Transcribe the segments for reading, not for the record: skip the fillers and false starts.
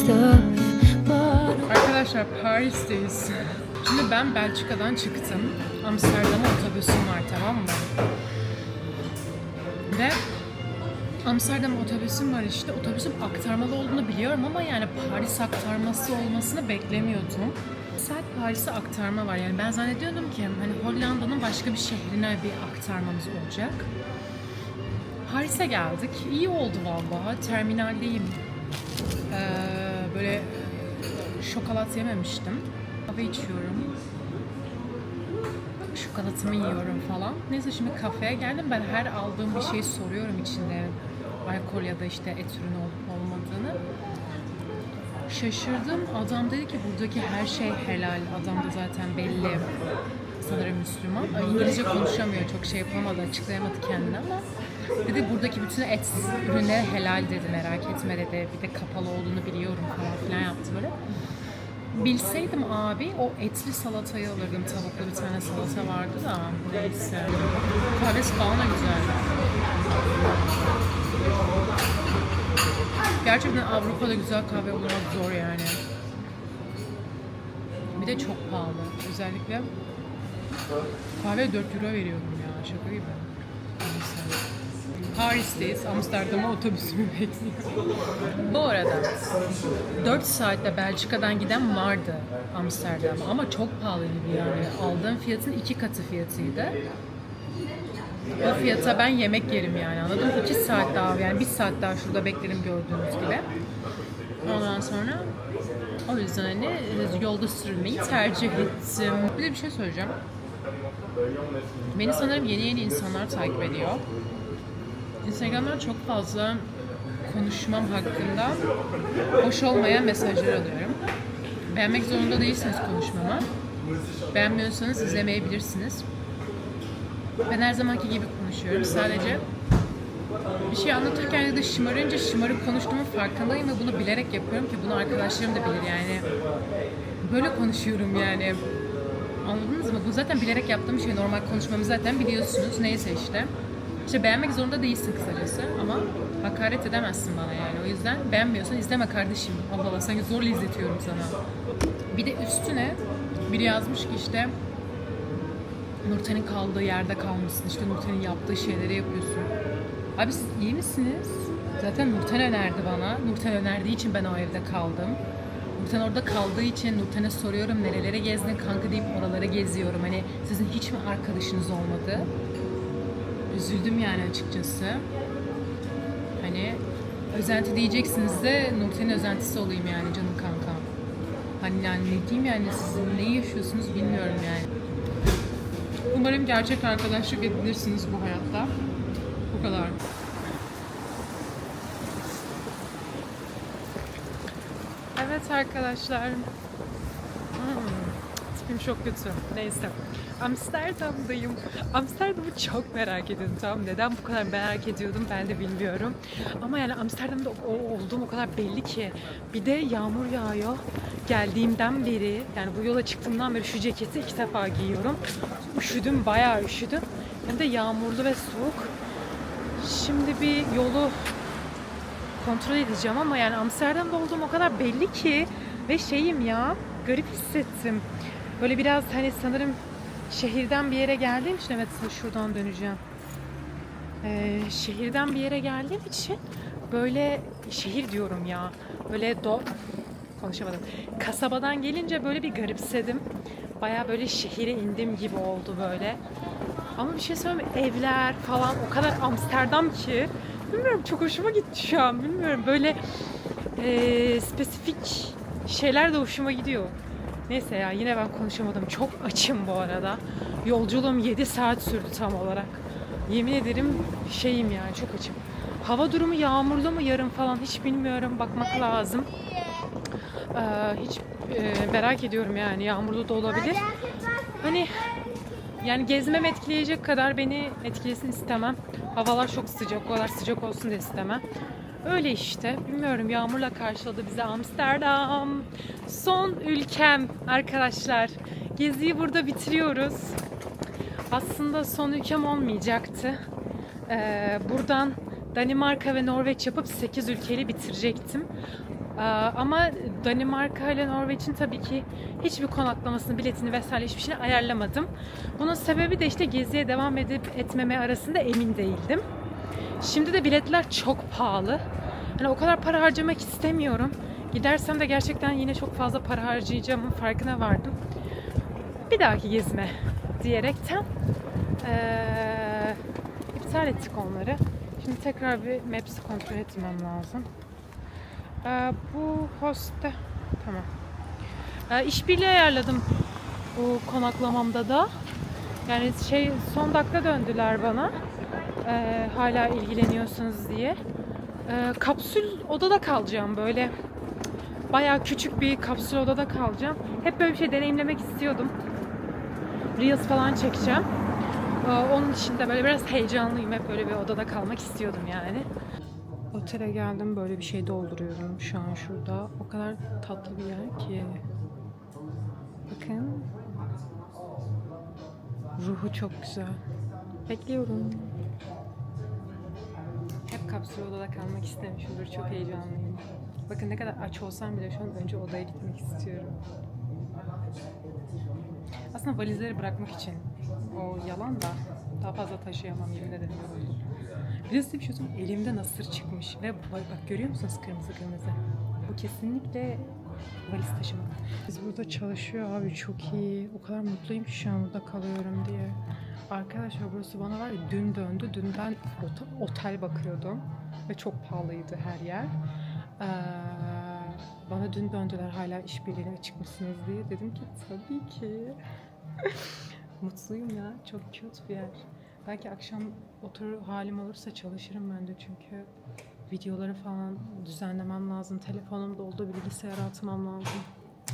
stuff, but Arkadaşlar Paris'teyiz. Şimdi ben Belçika'dan çıktım. Amsterdam'a otobüsüm var, tamam mı? Ve Amsterdam otobüsüm var işte. Otobüsüm aktarmalı olduğunu biliyorum ama yani Paris aktarması olmasını beklemiyordum. Saat Paris'e aktarma var. Yani ben zannediyordum ki hani Hollanda'nın başka bir şehrine bir aktarmamız olacak. Paris'e geldik. İyi oldu vallahi. Terminaldeyim. Böyle şokolat yememiştim. Kahve içiyorum. Şokolatımı yiyorum falan. Neyse şimdi kafeye geldim. Ben her aldığım bir şeyi soruyorum içinde alkol ya da işte et ürünü olup olmadığını. Şaşırdım. Adam dedi ki buradaki her şey helal. Adam da zaten belli. Sanırım Müslüman. İngilizce konuşamıyor. Çok şey yapamadı. Açıklayamadı kendini ama dedi buradaki bütün et ürünleri helal dedi. Merak etme dedi. Bir de kapalı olduğunu biliyorum falan filan yaptı böyle. Bilseydim abi o etli salatayı alırdım. Tavuklu bir tane salata vardı da. Neyse. Kahvesi falan da güzeldi. Gerçekten Avrupa'da güzel kahve bulmak zor yani. Bir de çok pahalı. Özellikle kahve 4 euro veriyorum ya. Şaka gibi. Neyse. Paris'teyiz. Amsterdam'a otobüsümü bekliyorum. Bu arada 4 saatte Belçika'dan giden vardı Amsterdam'a ama çok pahalıydı yani. Aldığım fiyatın 2 katı fiyatıydı. O fiyata ben yemek yerim yani, anladın mı? 2 saat daha yani 1 saat daha şurada beklerim gördüğünüz gibi. Ondan sonra o yüzden hani yolda sürülmeyi tercih ettim. Bir de bir şey söyleyeceğim. Beni sanırım yeni insanlar takip ediyor. Instagram'dan çok fazla konuşmam hakkında hoş olmayan mesajlar alıyorum. Beğenmek zorunda değilsiniz konuşmamı. Beğenmiyorsanız izlemeyebilirsiniz. Ben her zamanki gibi konuşuyorum. Sadece bir şey anlatırken ya da şımarınca şımarık konuştuğumun farkındayım ve bunu bilerek yapıyorum ki bunu arkadaşlarım da bilir yani. Böyle konuşuyorum yani. Anladınız mı? Bu zaten bilerek yaptığım şey. Normal konuşmamı zaten biliyorsunuz. Neyse işte. İşte beğenmek zorunda değilsin kısacası ama hakaret edemezsin bana yani. O yüzden beğenmiyorsan izleme kardeşim. Allah Allah, sanki zorla izletiyorum sana. Bir de üstüne biri yazmış ki işte Nurten'in kaldığı yerde kalmışsın. İşte Nurten'in yaptığı şeyleri yapıyorsun. Abi siz iyi misiniz? Zaten Nurten önerdi bana. Nurten önerdiği için ben o evde kaldım. Nurten orada kaldığı için Nurten'e soruyorum nerelere gezdin kanka deyip oralara geziyorum. Hani sizin hiç mi arkadaşınız olmadı? Üzüldüm yani açıkçası. Hani özenti diyeceksiniz de Nurten'in özentisi olayım yani canım kankam. Hani yani ne diyeyim yani, sizin ne yaşıyorsunuz bilmiyorum yani. Umarım gerçek arkadaşlık edinirsiniz bu hayatta. Bu kadar. Evet arkadaşlar. Tipim çok kötü. Neyse. Amsterdam'dayım. Amsterdam'ı çok merak ediyordum. Tamam, neden bu kadar merak ediyordum ben de bilmiyorum. Ama yani Amsterdam'da olduğum o kadar belli ki. Bir de yağmur yağıyor. Geldiğimden beri, yani bu yola çıktığımdan beri şu ceketi 2 defa giyiyorum. Üşüdüm, bayağı üşüdüm. Hem de yağmurlu ve soğuk. Şimdi bir yolu kontrol edeceğim ama yani Amsterdam'da olduğum o kadar belli ki ve şeyim ya, garip hissettim. Böyle biraz hani sanırım şehirden bir yere geldiğim için, evet şuradan döneceğim. Şehirden bir yere geldiğim için böyle şehir diyorum ya. Böyle konuşamadım. Kasabadan gelince böyle bir garipsedim. Baya böyle şehire indim gibi oldu böyle. Ama bir şey söyleyeyim mi? Evler falan o kadar Amsterdam ki. Bilmiyorum, çok hoşuma gitti şu an. Bilmiyorum, böyle spesifik şeyler de hoşuma gidiyor. Neyse ya, yine ben konuşamadım. Çok açım bu arada. Yolculuğum 7 saat sürdü tam olarak. Yemin ederim şeyim yani, çok açım. Hava durumu yağmurlu mu yarın falan hiç bilmiyorum. Bakmak lazım. Hiç merak ediyorum yani, yağmurlu da olabilir. Hani yani gezmem etkileyecek kadar beni etkilesin istemem. Havalar çok sıcak, o kadar sıcak olsun da istemem. Öyle işte. Bilmiyorum, yağmurla karşıladı bizi Amsterdam. Son ülkem arkadaşlar. Geziyi burada bitiriyoruz. Aslında son ülkem olmayacaktı. Buradan Danimarka ve Norveç yapıp 8 ülkeyi bitirecektim. Ama Danimarka ile Norveç'in tabii ki hiçbir konaklamasını, biletini vesaire hiçbir şeyini ayarlamadım. Bunun sebebi de işte geziye devam edip etmeme arasında emin değildim. Şimdi de biletler çok pahalı. Hani o kadar para harcamak istemiyorum. Gidersem de gerçekten yine çok fazla para harcayacağımın farkına vardım. Bir dahaki gezme diyerekten iptal ettik onları. Şimdi tekrar bir Maps'i kontrol etmem lazım. Bu hostte tamam. İşbirliği ayarladım bu konaklamamda da. Yani son dakika döndüler bana. Hala ilgileniyorsunuz diye. Kapsül odada kalacağım böyle. Bayağı küçük bir kapsül odada kalacağım. Hep böyle bir şey deneyimlemek istiyordum. Reels falan çekeceğim. Onun için de böyle biraz heyecanlıyım. Hep böyle bir odada kalmak istiyordum yani. Otele geldim, böyle bir şey dolduruyorum şu an şurada. O kadar tatlı bir yer ki. Bakın. Ruhu çok güzel. Bekliyorum. Hep kapsül odada kalmak istemişimdir. Çok heyecanlıyım. Bakın ne kadar aç olsam bile şu an önce odaya gitmek istiyorum. Aslında valizleri bırakmak için. O yalan da daha fazla taşıyamam, yemin ederim. Bir de size bir şey söyleyeyim. Elimde nasır çıkmış ve bak görüyor musunuz kırmızı kırmızı? Bu kesinlikle valiz taşımak. Biz burada çalışıyor abi, çok iyi. O kadar mutluyum ki şu an burada kalıyorum diye. Arkadaşlar burası bana var ya dün döndü. Dün ben otel bakıyordum ve çok pahalıydı her yer. Bana dün döndüler, hala işbirliğine açık mısınız diye. Dedim ki tabii ki. Mutluyum ya. Çok cute bir yer. Belki akşam oturur halim olursa çalışırım ben de, çünkü videoları falan düzenlemem lazım. Telefonum doldu, bilgisayara atmam lazım.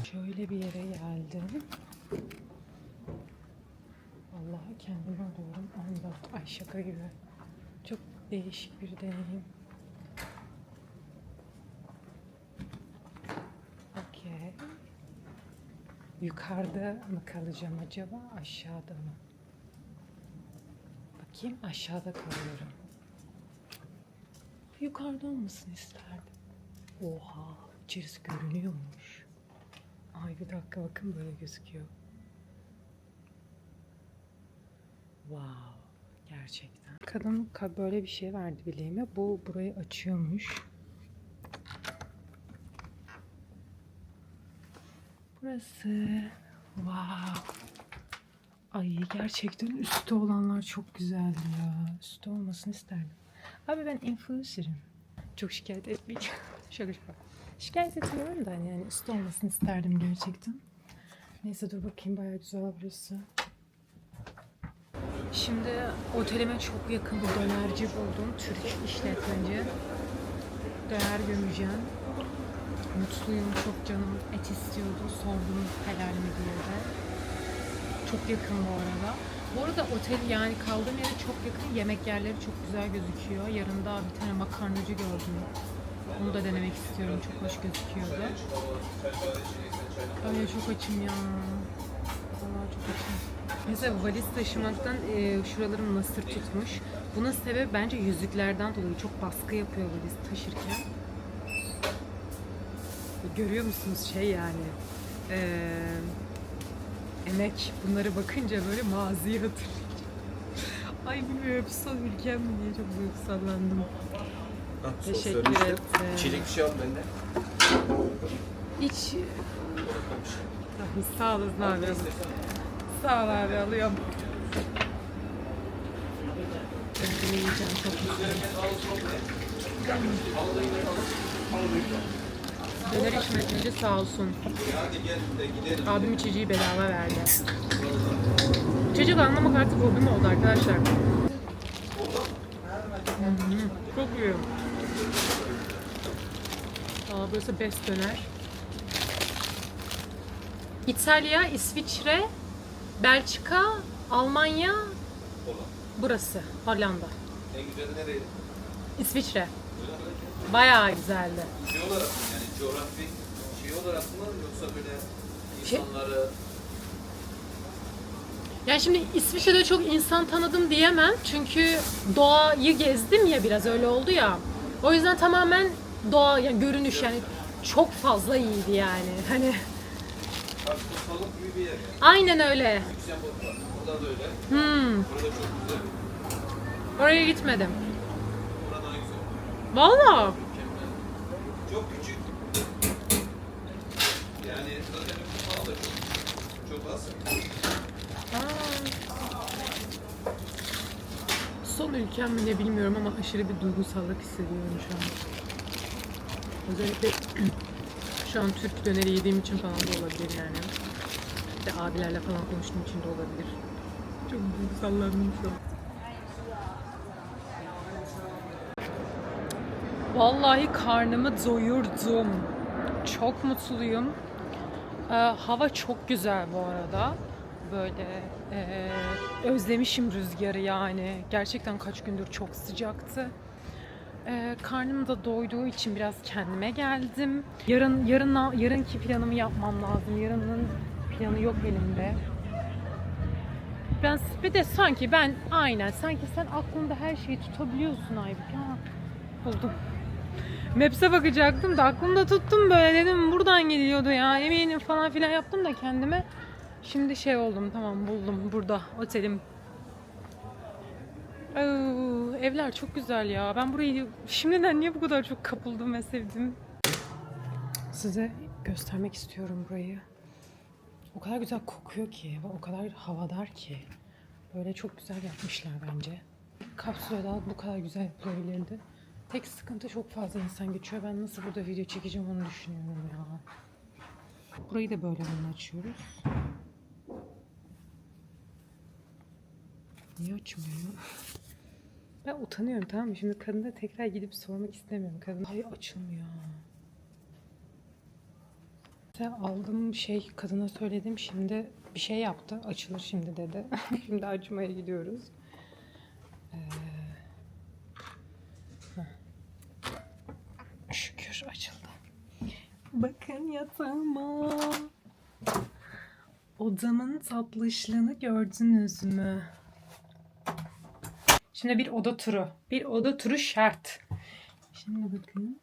Şöyle bir yere geldim. Vallahi kendimi alıyorum. 14. Ay şaka gibi. Çok değişik bir deneyim. Okey. Yukarıda mı kalacağım acaba, aşağıda mı? Bakayım, aşağıda kalıyorum. Yukarıda olmasını isterdim. Oha, içerisi görünüyormuş. Ay bir dakika, bakın böyle gözüküyor. Wow, gerçekten. Kadın böyle bir şey verdi bileğime. Bu burayı açıyormuş. Burası. Wow. Ay gerçekten üstte olanlar çok güzeldi ya. Üstte olmasını isterdim. Abi ben influencer'ım. Çok şikayet etmeyeceğim. Şaka. Şikayet etmiyorum da yani üstte olmasını isterdim gerçekten. Neyse dur bakayım, bayağı güzel burası. Şimdi otelime çok yakın bir dönerci buldum. Türk işletmeci. Döner gömeceğim. Mutluyum, çok canım et istiyordu. Sordum helal mi diye de. Çok yakın bu arada. Bu arada otel, yani kaldığım yere çok yakın. Yemek yerleri çok güzel gözüküyor. Yanında bir tane makarnacı gördüm. Onu da denemek istiyorum. Çok hoş gözüküyordu. Ay çok açım ya. Vallahi çok açım. Mesela valiz taşımaktan şuralarım nasır tutmuş. Bunun sebebi bence yüzüklerden dolayı. Çok baskı yapıyor valiz taşırken. Görüyor musunuz yani emek, bunlara bakınca böyle maziyi hatırlayacağım. Ay bilmiyorum, son ülkem mi diye çok duygusallandım. Teşekkür ederim. İçecek bir şey al bende. Hiç... Sağ olasın abi. Sağ ol abi, alıyorum. Ben yiyeceğim, çok mutluyum. Döner işletmeci sağ olsun. Abim içeceği bedava verdi. İçecek anlamak artık hobim oldu arkadaşlar. Çok iyi. Burası best döner. İtalya, İsviçre, Belçika, Almanya, burası Hollanda. En güzeli nereydi? İsviçre. Bayağı güzeldi. Şey olarak mı, yani coğrafi şey olarak mı, yoksa böyle insanları... Yani şimdi İsviçre'de çok insan tanıdım diyemem. Çünkü doğayı gezdim ya, biraz öyle oldu ya. O yüzden tamamen doğa, yani görünüş, yani çok fazla iyiydi yani. Hani Salon gibi bir yer yani. aynen öyle. Lüksemburg var. Burada da öyle. Hmm, Burada çok güzel. oraya gitmedim. Burada daha güzel. Vallahi. Mükemmel. Çok küçük. Yani zaten nüfus da çok az. Son ülkem mi ne bilmiyorum ama aşırı bir duygusallık hissediyorum şu an. Özellikle şu an Türk döneri yediğim için falan da olabilir yani. Bir de abilerle falan konuştuğum için de olabilir. Çok duygusallandım şu an. Vallahi karnımı doyurdum. Çok mutluyum. Hava çok güzel bu arada. Böyle özlemişim rüzgarı yani. Gerçekten kaç gündür çok sıcaktı. Karnım da doyduğu için biraz kendime geldim. Yarınki planımı yapmam lazım. Yarının planı yok elimde. Ben bir de sanki sen aklında her şeyi tutabiliyorsun Aybük. Ha, buldum. Maps'e bakacaktım da aklımda tuttum böyle dedim buradan geliyordu ya eminim falan filan yaptım da kendime. Şimdi şey oldum tamam buldum burada otelim. Evler çok güzel ya. Ben burayı şimdiden niye bu kadar çok kapıldım ve sevdim. Size göstermek istiyorum burayı. O kadar güzel kokuyor ki ve o kadar havadar ki. Böyle çok güzel yapmışlar bence. Kapsül'de bu kadar güzel yapılabilirdi. Tek sıkıntı çok fazla insan geçiyor. Ben nasıl burada video çekeceğim onu düşünüyorum ya. Burayı da böyle açıyoruz. Niye açmıyor ya? Ben utanıyorum tamam mı? Şimdi kadına tekrar gidip sormak istemiyorum. Kadın hayır açılmıyor. Aldım kadına söyledim şimdi bir şey yaptı. Açılır şimdi dedi. Şimdi açmaya gidiyoruz. Şükür açıldı. Bakın yatağıma. Odamın tatlışlığını gördünüz mü? Şimdi bir oda turu. Bir oda turu şart. Şimdi bakın.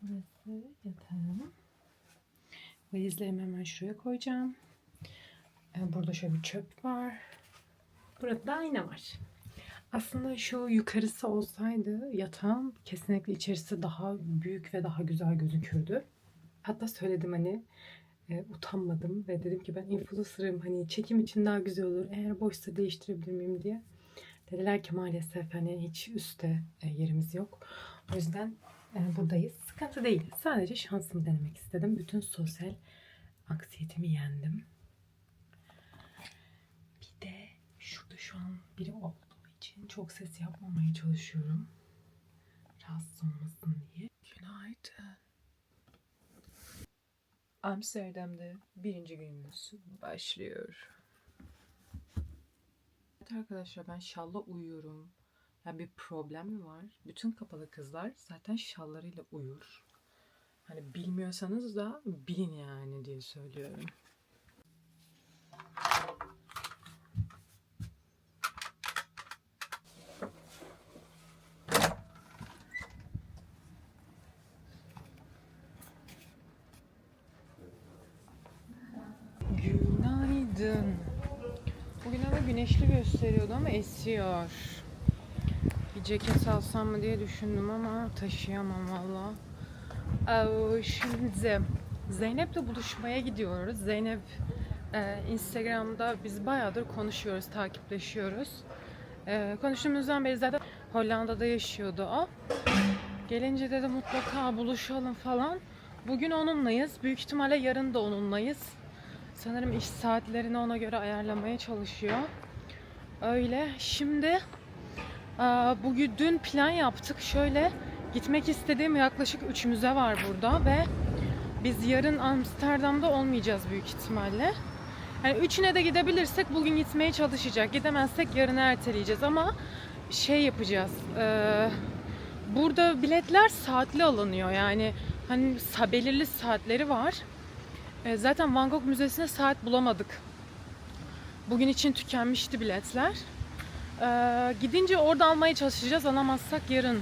Burası yatağım. Valizlerimi hemen şuraya koyacağım. Burada şöyle bir çöp var. Burada da ayna var. Aslında şu yukarısı olsaydı yatağım kesinlikle içerisi daha büyük ve daha güzel gözükürdü. Hatta söyledim hani utanmadım ve dedim ki ben influencer'ım hani çekim için daha güzel olur. Eğer boşsa değiştirebilir miyim diye. Dediler ki maalesef hani hiç üstte yerimiz yok. O yüzden buradayız. Sıkıntı değil. Sadece şansımı denemek istedim. Bütün sosyal aksiyetimi yendim. Bir de şurada şu an biri olduğu için çok ses yapmamaya çalışıyorum. Rahatsız olmasın diye. Günaydın. Amsterdam'da birinci günümüz başlıyor. Evet arkadaşlar ben şalla uyuyorum. Yani bir problem mi var? Bütün kapalı kızlar zaten şallarıyla uyur. Hani bilmiyorsanız da bilin yani diye söylüyorum. Günaydın. Bugün hava güneşli gösteriyordu ama esiyor. Bir ceket alsam mı diye düşündüm ama taşıyamam valla. Şimdi Zeynep'le buluşmaya gidiyoruz. Zeynep Instagram'da biz bayağıdır konuşuyoruz, takipleşiyoruz. Konuştuğumuzdan beri zaten Hollanda'da yaşıyordu o. Gelince dedi mutlaka buluşalım falan. Bugün onunlayız. Büyük ihtimalle yarın da onunlayız. Sanırım iş saatlerini ona göre ayarlamaya çalışıyor. Öyle. Şimdi bugün dün plan yaptık. Şöyle gitmek istediğim yaklaşık 3 müze var burada ve biz yarın Amsterdam'da olmayacağız büyük ihtimalle. Yani üçüne de gidebilirsek bugün gitmeye çalışacak. Gidemezsek yarın erteleyeceğiz ama şey yapacağız. Burada biletler saatli alınıyor. Yani hani belirli saatleri var. Zaten Van Gogh Müzesi'ne saat bulamadık. Bugün için tükenmişti biletler. Gidince orada almaya çalışacağız. Alamazsak yarın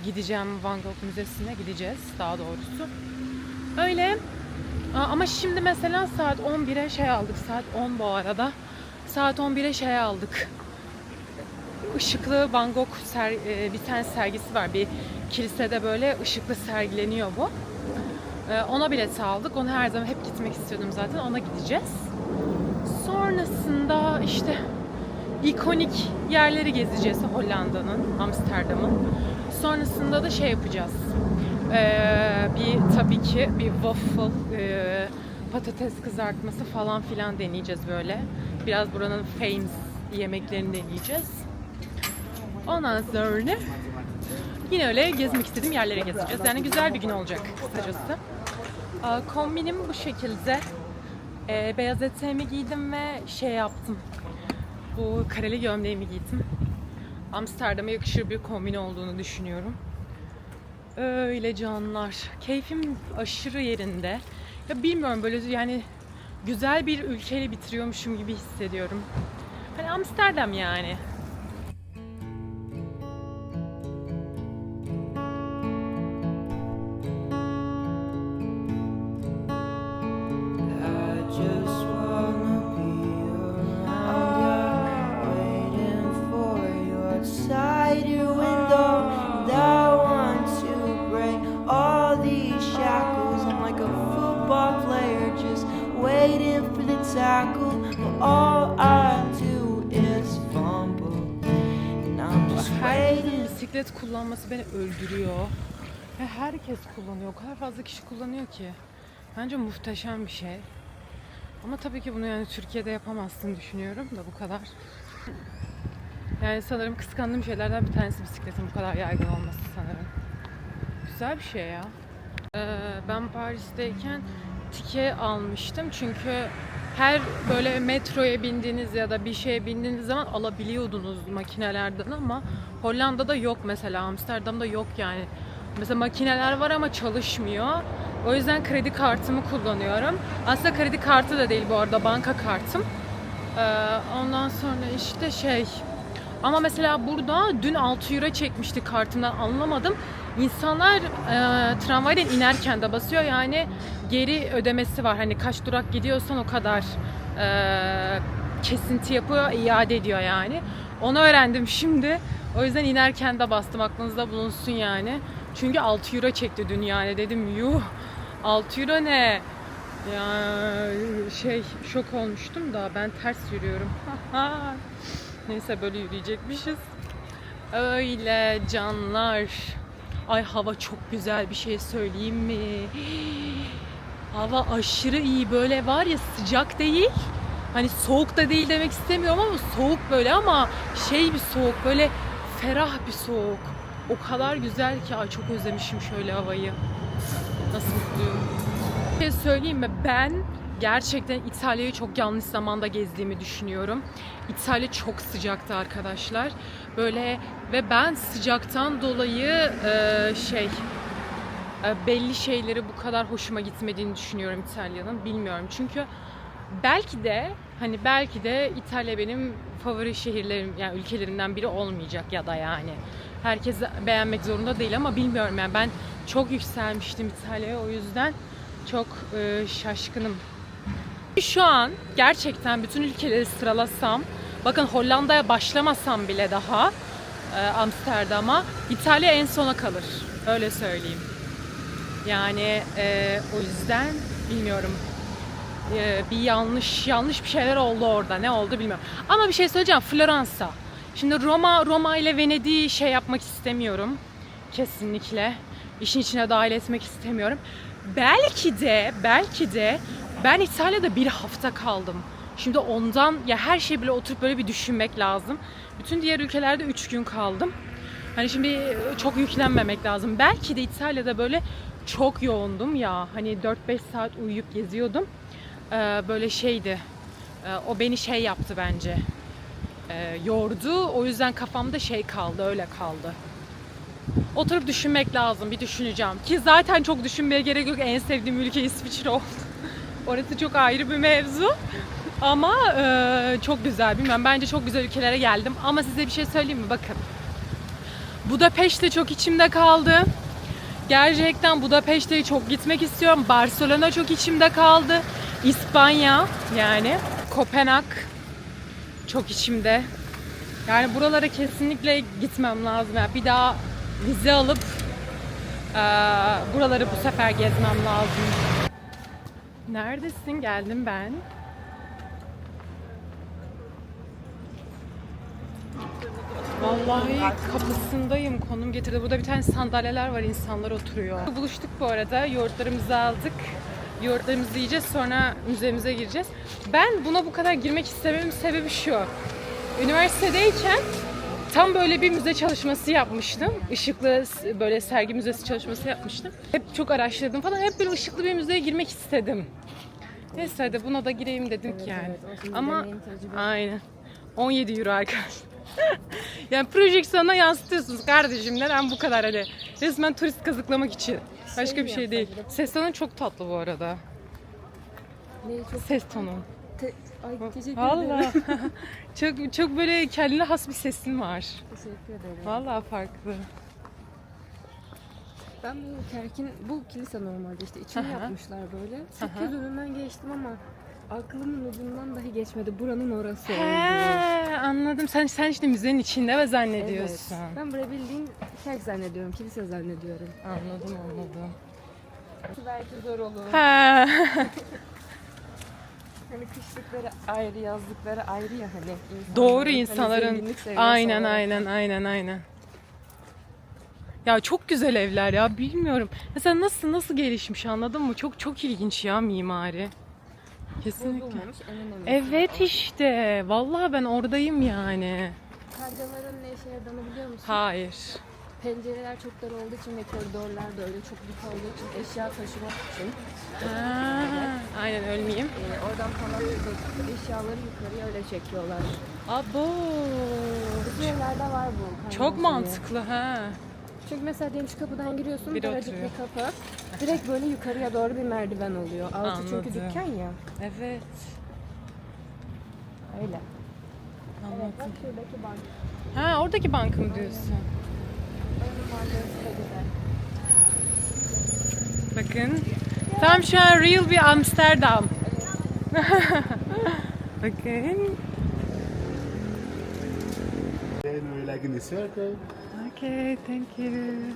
Gideceğim, Van Gogh Müzesi'ne gideceğiz daha doğrusu. Öyle. Ama şimdi mesela saat 11'e şey aldık. Saat 10 bu arada. Saat 11'e şey aldık. Işıklı Van Gogh bir tane sergisi var. Bir kilisede böyle ışıklı sergileniyor bu. Ona bilet aldık. Onu her zaman hep gitmek istiyordum zaten. Ona gideceğiz. Sonrasında işte ikonik yerleri gezeceğiz Hollanda'nın, Amsterdam'ın. Sonrasında da şey yapacağız. Tabii ki bir waffle, patates kızartması falan filan deneyeceğiz böyle. Biraz buranın famous yemeklerini deneyeceğiz. Ondan sonra yine öyle gezmek istediğim yerlere gezeceğiz. Yani güzel bir gün olacak kısacası. Kombinim bu şekilde. Beyaz eteğimi giydim ve şey yaptım. Bu kareli gömleğimi giydim. Amsterdam'a yakışır bir kombin olduğunu düşünüyorum. Öyle canlar. Keyfim aşırı yerinde. Ya bilmiyorum böyle yani güzel bir ülkeyle bitiriyormuşum gibi hissediyorum. Hani Amsterdam yani. Herkesin bisiklet kullanması beni öldürüyor. Ve herkes kullanıyor. O kadar fazla kişi kullanıyor ki. Bence muhteşem bir şey. Ama tabii ki bunu yani Türkiye'de yapamazsın düşünüyorum da bu kadar. Yani sanırım kıskandığım şeylerden bir tanesi bisikletin bu kadar yaygın olması sanırım. Güzel bir şey ya. Ben Paris'teyken tike almıştım çünkü her böyle metroya bindiğiniz ya da bir şeye bindiğiniz zaman alabiliyordunuz makinelerden ama Hollanda'da yok mesela, Amsterdam'da yok yani. Mesela makineler var ama çalışmıyor. O yüzden kredi kartımı kullanıyorum. Aslında kredi kartı da değil bu arada, banka kartım. Ondan sonra işte şey... Ama mesela burada dün 6 euro çekmişti kartımdan, anlamadım. İnsanlar tramvaydan inerken de basıyor yani geri ödemesi var. Hani kaç durak gidiyorsan o kadar kesinti yapıyor, iade ediyor yani. Onu öğrendim şimdi. O yüzden inerken de bastım, aklınızda bulunsun yani. Çünkü 6 euro çekti dün yani, dedim yuh 6 euro ne? Ya şok olmuştum da ben ters yürüyorum. Neyse böyle yürüyecekmişiz. Öyle canlar. Ay hava çok güzel, bir şey söyleyeyim mi? Hava aşırı iyi, böyle var ya, sıcak değil. Hani soğuk da değil demek istemiyorum ama soğuk böyle, ama şey bir soğuk, böyle ferah bir soğuk. O kadar güzel ki, ay çok özlemişim şöyle havayı. Nasıl mutluyum. Bir şey söyleyeyim mi? Ben gerçekten İtalya'yı çok yanlış zamanda gezdiğimi düşünüyorum. İtalya çok sıcaktı arkadaşlar. Böyle ve ben sıcaktan dolayı belli şeyleri bu kadar hoşuma gitmediğini düşünüyorum İtalya'nın. Bilmiyorum çünkü belki de İtalya benim favori şehirlerim, yani ülkelerimden biri olmayacak ya da yani. Herkes beğenmek zorunda değil ama bilmiyorum yani, ben çok yükselmiştim İtalya'ya, o yüzden çok şaşkınım. Şu an gerçekten bütün ülkeleri sıralasam, bakın Hollanda'ya başlamasam bile daha Amsterdam'a, İtalya en sona kalır. Öyle söyleyeyim. Yani o yüzden bilmiyorum. Bir yanlış bir şeyler oldu orada. Ne oldu bilmiyorum. Ama bir şey söyleyeceğim. Floransa. Şimdi Roma ile Venedik'i şey yapmak istemiyorum. Kesinlikle. İşin içine dahil etmek istemiyorum. Belki de ben İtalya'da bir hafta kaldım. Şimdi ondan ya, her şeyi bile oturup böyle bir düşünmek lazım. Bütün diğer ülkelerde 3 gün kaldım. Hani şimdi çok yüklenmemek lazım. Belki de İtalya'da böyle çok yoğundum ya. Hani 4-5 saat uyuyup geziyordum. Böyle şeydi. O beni şey yaptı bence. Yordu. O yüzden kafamda şey kaldı, öyle kaldı. Oturup düşünmek lazım. Bir düşüneceğim. Ki zaten çok düşünmeye gerek yok. En sevdiğim ülke İsviçre oldu. Orası çok ayrı bir mevzu. Ama çok güzel. Bilmiyorum. Bence çok güzel ülkelere geldim. Ama size bir şey söyleyeyim mi? Bakın. Budapeşte çok içimde kaldı. Gerçekten Budapeşte'ye çok gitmek istiyorum. Barcelona çok içimde kaldı. İspanya yani. Kopenhag çok içimde. Yani buralara kesinlikle gitmem lazım. Yani bir daha vize alıp buraları bu sefer gezmem lazım. Neredesin? Geldim ben. Vallahi kapısındayım. Konum getirdi. Burada bir tane sandalyeler var. İnsanlar oturuyor. Buluştuk bu arada. Yoğurtlarımızı aldık. Yoğurtlarımızı yiyeceğiz. Sonra müzemize gireceğiz. Ben buna bu kadar girmek istememin sebebi şu. Üniversitedeyken tam böyle bir müze çalışması yapmıştım. Işıklı böyle sergi müzesi çalışması yapmıştım. Hep çok araştırdım falan. Hep böyle ışıklı bir müzeye girmek istedim. Neyse hadi buna da gireyim dedik yani. Ama aynen. 17 euro arkadaşlar. Yani projeksiyona yansıtıyorsunuz kardeşim. Neden bu kadar hani? Resmen turist kazıklamak için. Başka bir şey değil. Ses tonu çok tatlı bu arada. Ses tonu. Ay teşekkür Vallahi çok böyle kendine has bir sesin var. Teşekkür ederim. Vallahi farklı. Ben bu kilise normalde işte içini yapmışlar böyle. 8 önünden geçtim ama aklımın ucundan dahi geçmedi. Buranın orası oldu. He, anladım. Sen işte müzenin içinde ve zannediyorsun. Evet. Ben burayı bildiğin şey zannediyorum, kilise zannediyorum. Anladım. Belki zor olur. He. Hani kışlıkları ayrı, yazlıkları ayrı ya hani. Doğru Hani insanların. zenginlik seviyesi Aynen. Ya çok güzel evler ya bilmiyorum. Mesela nasıl gelişmiş anladın mı? Çok ilginç ya mimari. Kesinlikle. Bozulmamış, en önemlisi. Evet işte. Vallahi ben oradayım yani. Kargaların ne işe yaradığını biliyor musun? Hayır. Pencereler çok dar olduğu için ve koridorlar da öyle çok dik olduğu için eşya taşımak için. Ha, aynen ölmeyeyim. Oradan falan eşyaları yukarıya öyle çekiyorlar. Abo. Bütün evlerde var bu. Çok mantıklı ha. Çünkü mesela diyelim şu kapıdan giriyorsun, Biri daracık oturuyor. bir kapı. Direkt böyle yukarıya doğru bir merdiven oluyor. Altı çünkü Anladım. dükkan ya. Evet. Öyle. Anladım. Evet, bak şuradaki bank. Ha oradaki bankı mı diyorsun? Onun manzarası da güzel. Bakın. Tam şu an real bir Amsterdam. Bakın. Then we're like in a circle. Okay, thank you.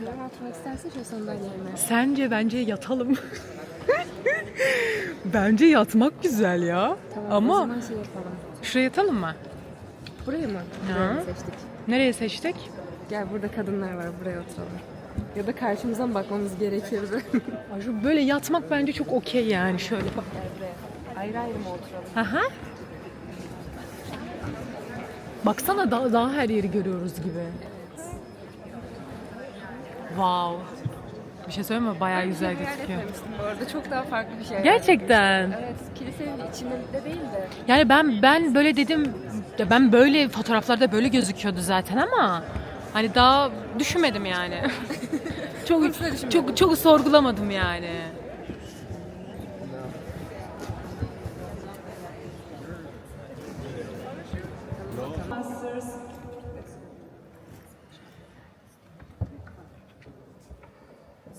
Ben oturmak istersen şu sandalyeme. Bence yatalım. Bence yatmak güzel ya. Tamam, o Ama zaman şey yapalım. şuraya yatalım mı? Burayı mı? Ya. Burayı mı seçtik? Nereye seçtik? Gel burada kadınlar var, buraya oturalım. Ya da karşımıza mı bakmamız gerekirdi? Ay, şu böyle yatmak bence çok okey yani. Şöyle bak. Gel buraya. Ayrı ayrı mı oturalım? Aha. Baksana daha her yeri görüyoruz gibi. Wow. Bir şey söyleyeyim mi? Bayağı güzel Hayal gözüküyor. etmemiştim bu arada. Çok daha farklı bir şey. Gerçekten. Evet, kilisenin içinde değil de. Yani ben böyle dedim. Ya ben böyle fotoğraflarda böyle gözüküyordu zaten ama hani daha düşünmedim yani. çok sorgulamadım yani.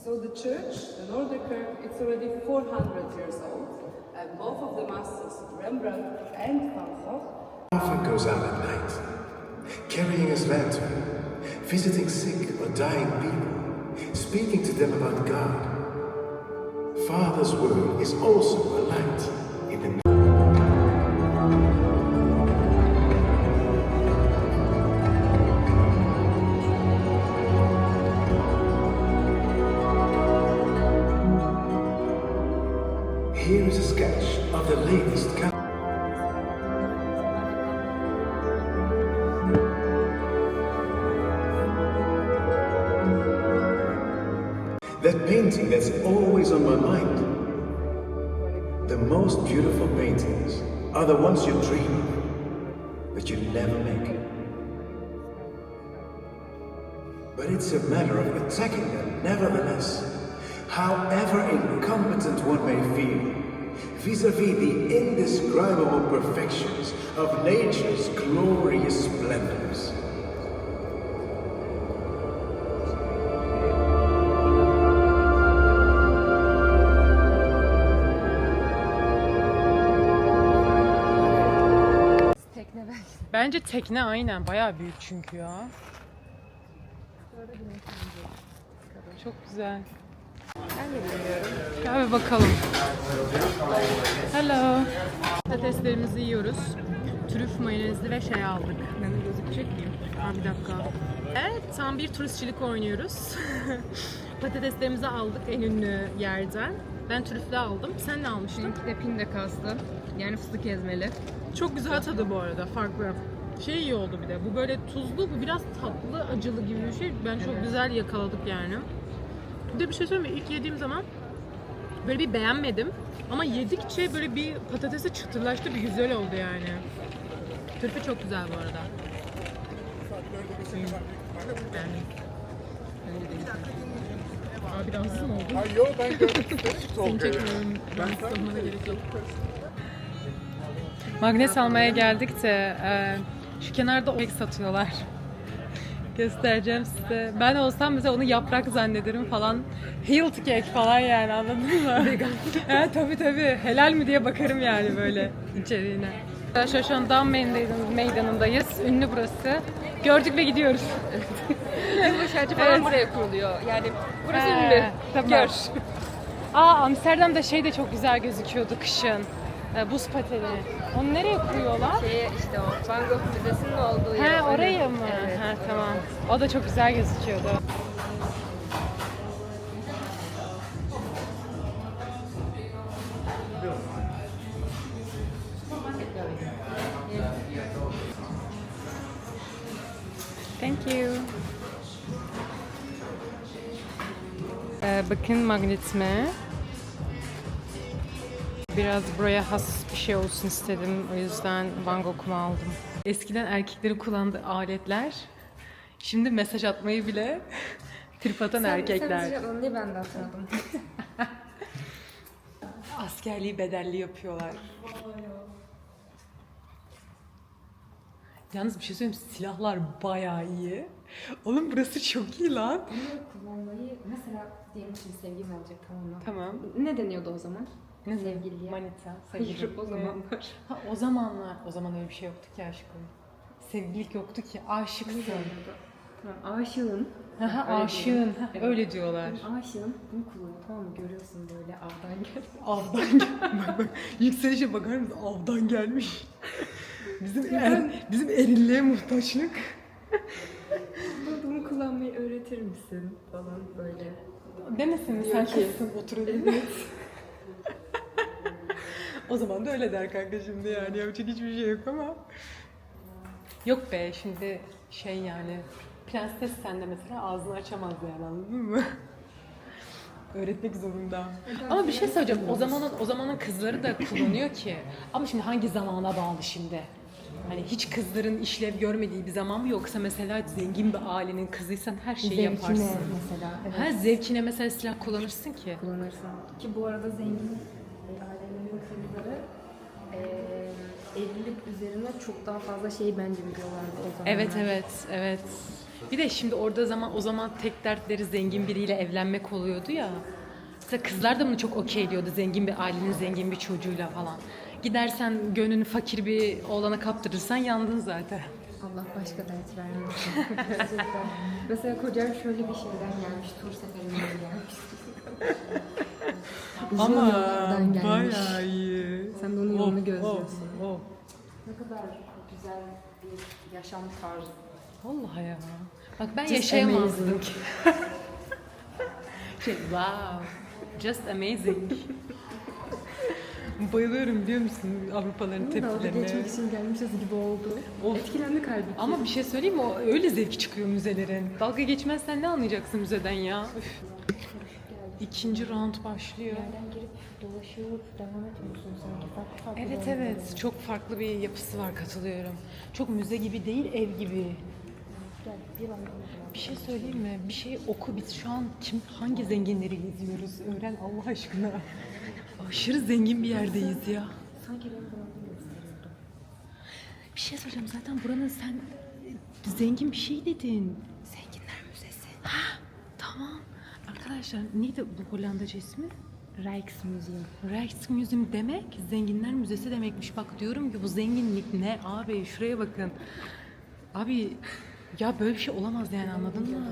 So the church, the Norderkerk, it's already 400 years old, and both of the masters, Rembrandt and Van Gogh, Often goes out at night, carrying his lantern, visiting sick or dying people, speaking to them about God. Father's word is also a light in the Here is a sketch of the latest that painting that's always on my mind. The most beautiful paintings are the ones you dream of, but you never make. But it's a matter of attacking them nevertheless. However incompetent one may feel, vis-a-vis the indescribable perfections of nature's glorious splendors. Bence tekne aynen bayağı büyük çünkü ya. Çok güzel. Ben de bilmiyorum. Gel bir bakalım. Hello. Patateslerimizi yiyoruz. Trüf mayonezli ve şey aldık. Ben de gözükecek miyim? Aa, bir dakika. Evet, tam bir turistçilik oynuyoruz. Patateslerimizi aldık en ünlü yerden. Ben trüflü aldım. Sen ne almıştın? Benimki de pinde kaslı. Yani fıstık ezmeli. Çok güzel tadı bu arada, farklı. Şey iyi oldu bir de. Bu böyle tuzlu, bu biraz tatlı, acılı gibi bir şey. Ben çok güzel yakaladık yani. Bir de bir şey söyleyeyim mi? İlk yediğim zaman böyle bir beğenmedim. Ama yedikçe böyle bir patatesi çıtırlaştı, bir güzel oldu yani. Türpü çok güzel bu arada. Yani. Abi rahatsız mı oldun? Yok ben gördüm. Seni çekmiyorum. Rahatsız olmana gerek yok. Magnes almaya geldik de şu kenarda kek satıyorlar. Göstereceğim size. Ben olsam mesela onu yaprak zannederim falan. Health cake falan yani, anladın mı? Vegan. Evet tabii. Helal mi diye bakarım yani böyle içeriğine. Arkadaşlar şu an Dam Meydanı'ndayız. Ünlü burası. Gördük ve gidiyoruz. Yılbaşı ağacı falan Evet. buraya kuruluyor. Yani burası ünlü. Tamam. Gör. Amsterdam'da şey de çok güzel gözüküyordu kışın. Buz pateni. Onu nereye koyuyorlar? Şeye işte o Van Gogh Müzesi'nin olduğu yer. He, oraya mı? Evet. Ha, tamam. O da çok güzel gözüküyordu. Thank you. Bakın magnetime. Biraz buraya has bir şey olsun istedim. O yüzden Van Gogh'umu aldım. Eskiden erkeklerin kullandığı aletler. Şimdi mesaj atmayı bile trip atan erkekler. Sen onu niye ben de atmadım? Askerliği bedelli yapıyorlar. Yalnız bir şey söyleyeyim, silahlar bayağı iyi. Oğlum burası çok iyi lan. Bunları kullanmayı mesela diyelim ki sevgilim olacak, tamam mı? Tamam. Ne deniyordu o zaman? Ne Sevgiliye. Manita. Hayır, o zamanlar. Ha, o zamanlar. O zaman öyle bir şey yoktu ki aşkım. Sevgililik yoktu ki. Aşıksın. Tamam, aşığım. Aha, Öyle aşığın. diyorum. Ha, Evet. öyle diyorlar. Aşığım. Bunu kullanıyor, tamam mı? Görüyorsun böyle avdan gel. Avdan bak, yükselişe bakar mısın? Avdan gelmiş. Bizim erinliğe muhtaçlık. Bunu kullanmayı öğretir misin? Falan böyle. Demesin mi sen kızsın oturalım. O zaman da öyle der kanka şimdi, yani yapacak hiçbir şey yok ama. Yok be, şimdi şey yani prenses sen de mesela ağzını açamaz yani, anladın mı? Öğretmek zorunda. Ama bir şey söyleyeceğim. O zamanın kızları da kullanıyor ki. Ama şimdi hangi zamana bağlı şimdi? Hani hiç kızların işlev görmediği bir zaman mı, yoksa mesela zengin bir ailenin kızıysan her şeyi yaparsın. Zevkine mesela. Evet. Ha, zevkine mesela silah kullanırsın ki. Kullanırsın. Ki bu arada zengin ailelerin kızları evlilik üzerine çok daha fazla şey bence biliyorlardı o zamanlar. Evet. Bir de şimdi o zaman tek dertleri zengin biriyle evlenmek oluyordu ya. Mesela kızlar da bunu çok okeyliyordu, zengin bir ailenin zengin bir çocuğuyla falan. Gidersen gönlünü fakir bir oğlana kaptırırsan yandın zaten. Allah başka dert vermesin. Gerçekten. Mesela kocam şöyle bir şeyden gelmiş, tur seferinden gelmiş. Uzun yollardan gelmiş. bayağı iyi. Sen de onun yolunu gözlüyorsun. Oh. Ne kadar güzel bir yaşam tarzı. Vallahi ya. Bak ben Just yaşayamazdım. amazing. Wow. Just amazing. Bayılıyorum biliyor musun Avrupalıların Dalga tepkilerine. geçmek için gelmişiz gibi oldu. Of. Etkilendik halbuki. Ama bir şey söyleyeyim mi? O öyle zevki çıkıyor müzelerin. Dalga geçmezsen ne anlayacaksın müzeden ya? Üf. İkinci round başlıyor. Yerden girip dolaşıp devam etmiyorsun sanki. Farklı Evet yerlere. evet. Çok farklı bir yapısı var, katılıyorum. Çok müze gibi değil, ev gibi. Gel bir an Bir şey söyleyeyim mi? Bir şey oku, biz şu an hangi zenginleri geziyoruz? Öğren Allah aşkına. Aşırı zengin bir yerdeyiz ya. sanki ben buranın gösteriyordu. Bir şey söyleyeceğim, zaten buranın sen zengin bir şey dedin. Zenginler Müzesi. Ha, tamam. Arkadaşlar neydi bu Hollandaca ismi? Rijksmuseum. Rijksmuseum demek zenginler müzesi demekmiş. Bak diyorum ki bu zenginlik ne abi, şuraya bakın. Abi ya böyle bir şey olamaz yani, anladın mı?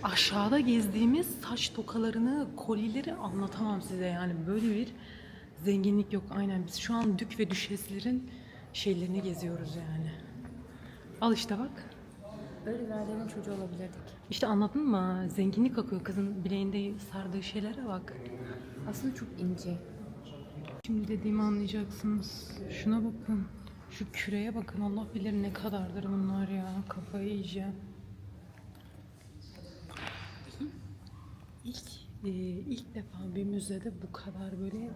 Aşağıda gezdiğimiz saç tokalarını, kolyeleri anlatamam size yani, böyle bir zenginlik yok. Aynen, biz şu an dük ve düşeslerin şeylerini geziyoruz yani. Al işte bak. Böyle bir ailenin çocuğu olabilirdik. İşte anladın mı? Zenginlik akıyor, kızın bileğinde sardığı şeylere bak. Aslında çok ince. Şimdi dediğimi anlayacaksınız. Şuna bakın. Şu küreye bakın. Allah bilir ne kadardır bunlar ya. Kafayı yiyeceğim. İlk defa bir müzede bu kadar böyle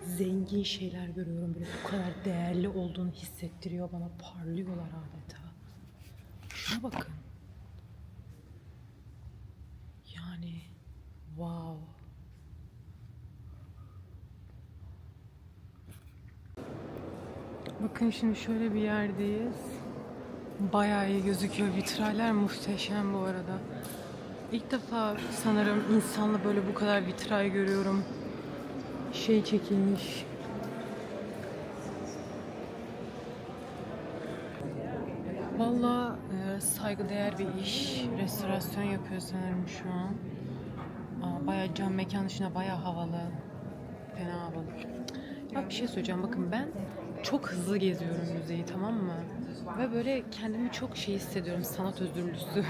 zengin şeyler görüyorum. Böyle bu kadar değerli olduğunu hissettiriyor bana. Parlıyorlar adeta. Şuna bakın. Yani wow. Bakın şimdi şöyle bir yerdeyiz. Bayağı iyi gözüküyor. Vitraller muhteşem bu arada. İlk defa sanırım insanla böyle bu kadar vitray görüyorum. Şey çekilmiş. Vallahi saygıdeğer bir iş. Restorasyon yapıyor sanırım şu an. Bayağı cam mekan dışında bayağı havalı. Fena havalı. Ya bir şey söyleyeceğim, bakın ben çok hızlı geziyorum müzeyi, tamam mı? Ve böyle kendimi çok şey hissediyorum, sanat özürlüsü.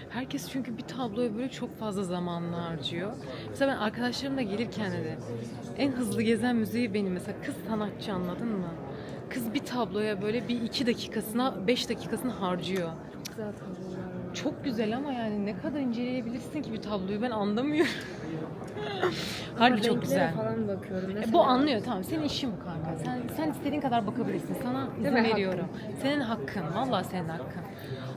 Herkes çünkü bir tabloya böyle çok fazla zamanını harcıyor. Mesela ben arkadaşlarımla gelirken de en hızlı gezen müzeyi benim. Mesela kız sanatçı, anladın mı? Kız bir tabloya böyle bir 2 dakikasına 5 dakikasını harcıyor. Güzel tablolar. Çok güzel ama yani ne kadar inceleyebilirsin ki bir tabloyu, ben anlamıyorum. Harbi çok güzel. Falan bakıyorum. Mesela Bu anlıyor, tamam, senin işin bu kanka. Sen istediğin kadar bakabilirsin. Sana izin mi? veriyorum. Senin hakkın. Vallahi senin hakkın.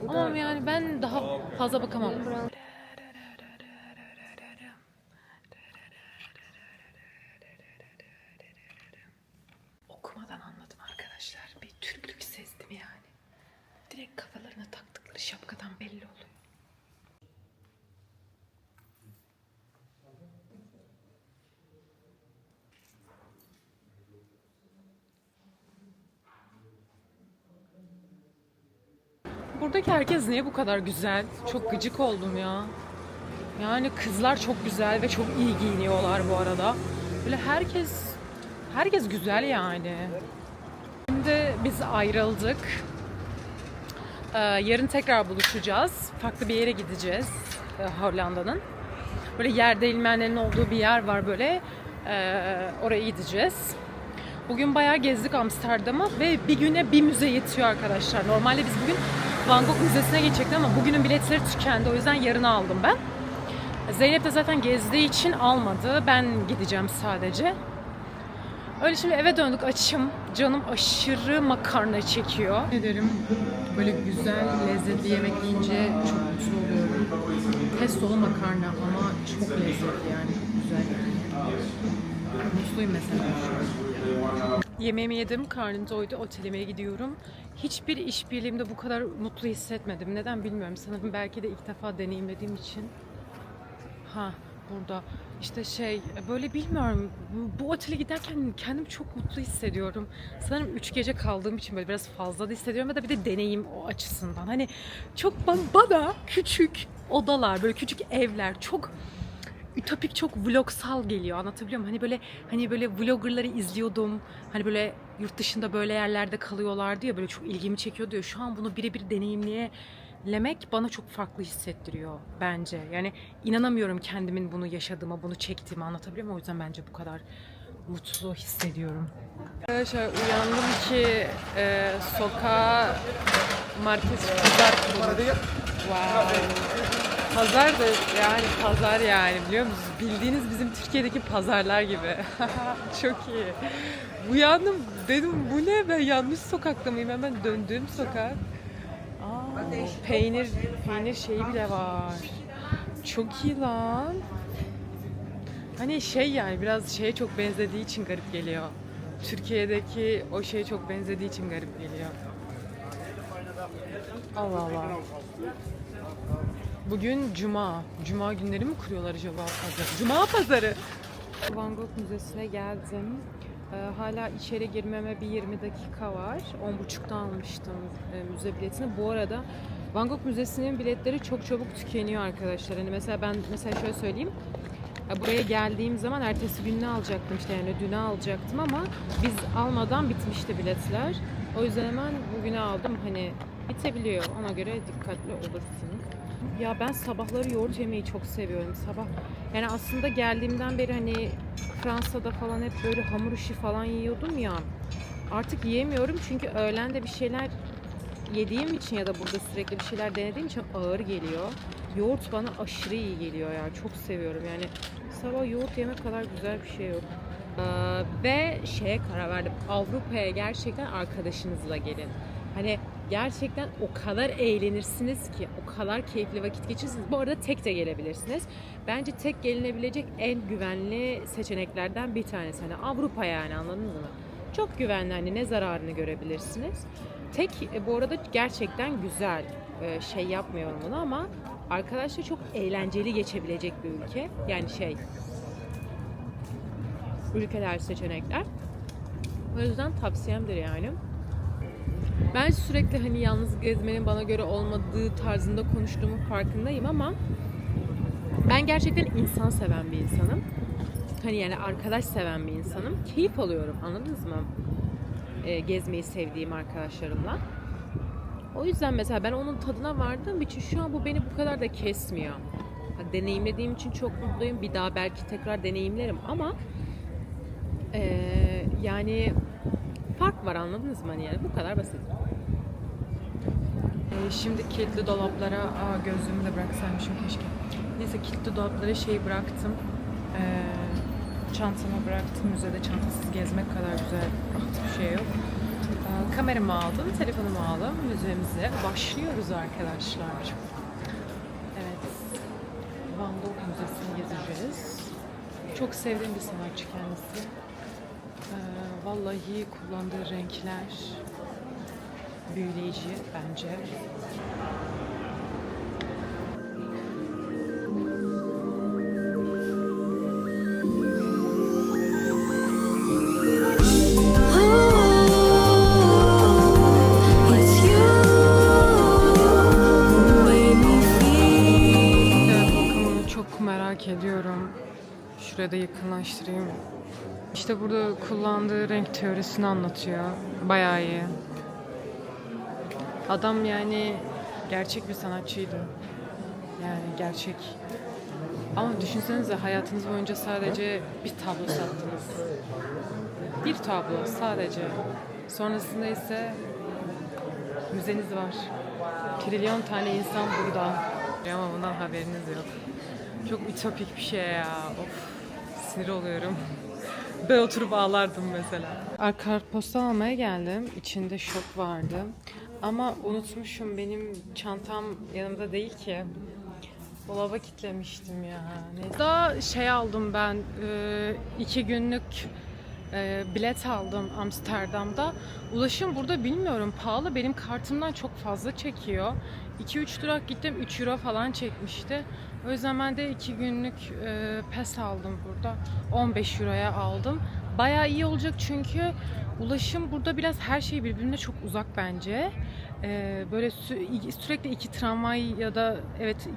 Ama yani ben daha fazla bakamam. Okumadan anladım arkadaşlar. Bir Türklük sezdim yani. Direkt kafalarına taktıkları şapkadan belli oluyor. Buradaki herkes niye bu kadar güzel? Çok gıcık oldum ya. Yani kızlar çok güzel ve çok iyi giyiniyorlar bu arada. Böyle herkes güzel yani. Şimdi biz ayrıldık. Yarın tekrar buluşacağız. Farklı bir yere gideceğiz. Hollanda'nın. Böyle yer değirmenlerinin olduğu bir yer var böyle. Oraya gideceğiz. Bugün bayağı gezdik Amsterdam'ı ve bir güne bir müze yetiyor arkadaşlar. Normalde biz bugün Van Gogh Müzesi'ne gidecektik ama bugünün biletleri tükendi. O yüzden yarına aldım ben. Zeynep de zaten gezdiği için almadı. Ben gideceğim sadece. Öyle şimdi eve döndük, açım. Canım aşırı makarna çekiyor. Ne derim? Böyle güzel, lezzetli yemek yiyince çok mutlu oluyorum. Pestolu makarna ama çok lezzetli yani. Güzel yani. Mutluyum mesela şu an. Yemeğimi yedim, karnım doydu, otelime gidiyorum. Hiçbir işbirliğimde bu kadar mutlu hissetmedim. Neden bilmiyorum. Sanırım belki de ilk defa deneyimlediğim için. Burada işte böyle bilmiyorum, bu otele giderken kendimi çok mutlu hissediyorum. Sanırım 3 gece kaldığım için böyle biraz fazla da hissediyorum ve de bir de deneyim o açısından. Hani çok bana küçük odalar, böyle küçük evler çok ütopik, çok vlogsal geliyor, anlatabiliyor muyum? Hani böyle vloggerları izliyordum. Hani böyle yurt dışında böyle yerlerde kalıyorlar diye böyle çok ilgimi çekiyor diyor. Şu an bunu birebir deneyimlemek bana çok farklı hissettiriyor bence. Yani inanamıyorum kendimin bunu yaşadığıma, bunu çektiğime, anlatabiliyor muyum? O yüzden bence bu kadar mutlu hissediyorum. Arkadaşlar uyandım ki sokağa market pazar kuruldu. Wow. Pazar da yani pazar yani, biliyor musunuz? Bildiğiniz bizim Türkiye'deki pazarlar gibi. Çok iyi. Uyandım, dedim bu ne, ben yanlış sokakta mıyım? Hemen döndüğüm sokak. Peynir şeyi bile var. Çok iyi lan. Hani yani biraz şeye çok benzediği için garip geliyor. Türkiye'deki o şeye çok benzediği için garip geliyor. Allah Allah. Bugün Cuma. Cuma günleri mi kuruyorlar acaba pazarı? Cuma pazarı. Van Gogh Müzesi'ne geldim. Hala içeri girmeme bir 20 dakika var. 10.30'da almıştım müze biletini. Bu arada Van Gogh Müzesi'nin biletleri çok çabuk tükeniyor arkadaşlar. Hani mesela ben şöyle söyleyeyim. Buraya geldiğim zaman ertesi gününü alacaktım işte, yani dünü alacaktım ama biz almadan bitmişti biletler. O yüzden hemen bugüne aldım. Hani bitebiliyor. Ona göre dikkatli olursunuz. Ya ben sabahları yoğurt yemeyi çok seviyorum. Sabah yani aslında geldiğimden beri hani Fransa'da falan hep böyle hamur işi falan yiyordum ya. Artık yiyemiyorum çünkü öğlende bir şeyler yediğim için ya da burada sürekli bir şeyler denediğim için ağır geliyor. Yoğurt bana aşırı iyi geliyor ya. Çok seviyorum yani. Sabah yoğurt yemek kadar güzel bir şey yok. Ve şeye karar verdim. Avrupa'ya gerçekten arkadaşınızla gelin. Hani gerçekten o kadar eğlenirsiniz ki, o kadar keyifli vakit geçirirsiniz. Bu arada tek de gelebilirsiniz. Bence tek gelinebilecek en güvenli seçeneklerden bir tanesi. Hani Avrupa, yani anladınız mı? Çok güvenli, hani ne zararını görebilirsiniz. Tek bu arada gerçekten güzel, şey yapmıyorum bunu ama arkadaşlar çok eğlenceli geçebilecek bir ülke. Yani ülkeler, seçenekler. O yüzden tavsiyemdir yani. Ben sürekli hani yalnız gezmenin bana göre olmadığı tarzında konuştuğumun farkındayım ama ben gerçekten insan seven bir insanım. Hani yani arkadaş seven bir insanım. Keyif alıyorum, anladınız mı? Gezmeyi sevdiğim arkadaşlarımla. O yüzden mesela ben onun tadına vardığım için şu an bu beni bu kadar da kesmiyor. Deneyimlediğim için çok mutluyum. Bir daha belki tekrar deneyimlerim ama yani fark var, anladınız mı? Yani bu kadar basit. Şimdi kilitli dolaplara, gözlüğümü de bıraksaymışım keşke. Neyse, kilitli dolaplara bıraktım. Çantamı bıraktım. Müzede çantasız gezmek kadar güzel, rahat bir şey yok. Kameramı aldım, telefonumu aldım. Müzemize başlıyoruz arkadaşlar. Evet. Van Gogh Müzesi'ni gezeceğiz. Çok sevdiğim bir sanatçı kendisi. Vallahi kullandığı renkler büyüleyici bence. Merak ediyorum. Şuraya da yakınlaştırayım. İşte burada kullandığı renk teorisini anlatıyor. Bayağı iyi. Adam yani gerçek bir sanatçıydı. Yani gerçek. Ama düşünsenize, hayatınız boyunca sadece bir tablo sattınız. Bir tablo sadece. Sonrasında ise müzeniz var. Trilyon tane insan burada. Ama bundan haberiniz yok. Çok ütopik bir şey ya. Of, sinir oluyorum. Ben oturup ağlardım mesela. Kartpostal almaya geldim. İçinde şok vardı. Ama unutmuşum, benim çantam yanımda değil ki. Dolaba kilitlemiştim ya. Neyse. Da aldım ben. 2 günlük bilet aldım Amsterdam'da. Ulaşım burada bilmiyorum pahalı. Benim kartımdan çok fazla çekiyor. 2-3 durak gittim, 3 euro falan çekmişti. O yüzden ben de 2 günlük pass aldım burada. 15 euroya aldım. Bayağı iyi olacak çünkü ulaşım burada biraz her şey birbirine çok uzak bence. Böyle sürekli 2 tramvay ya da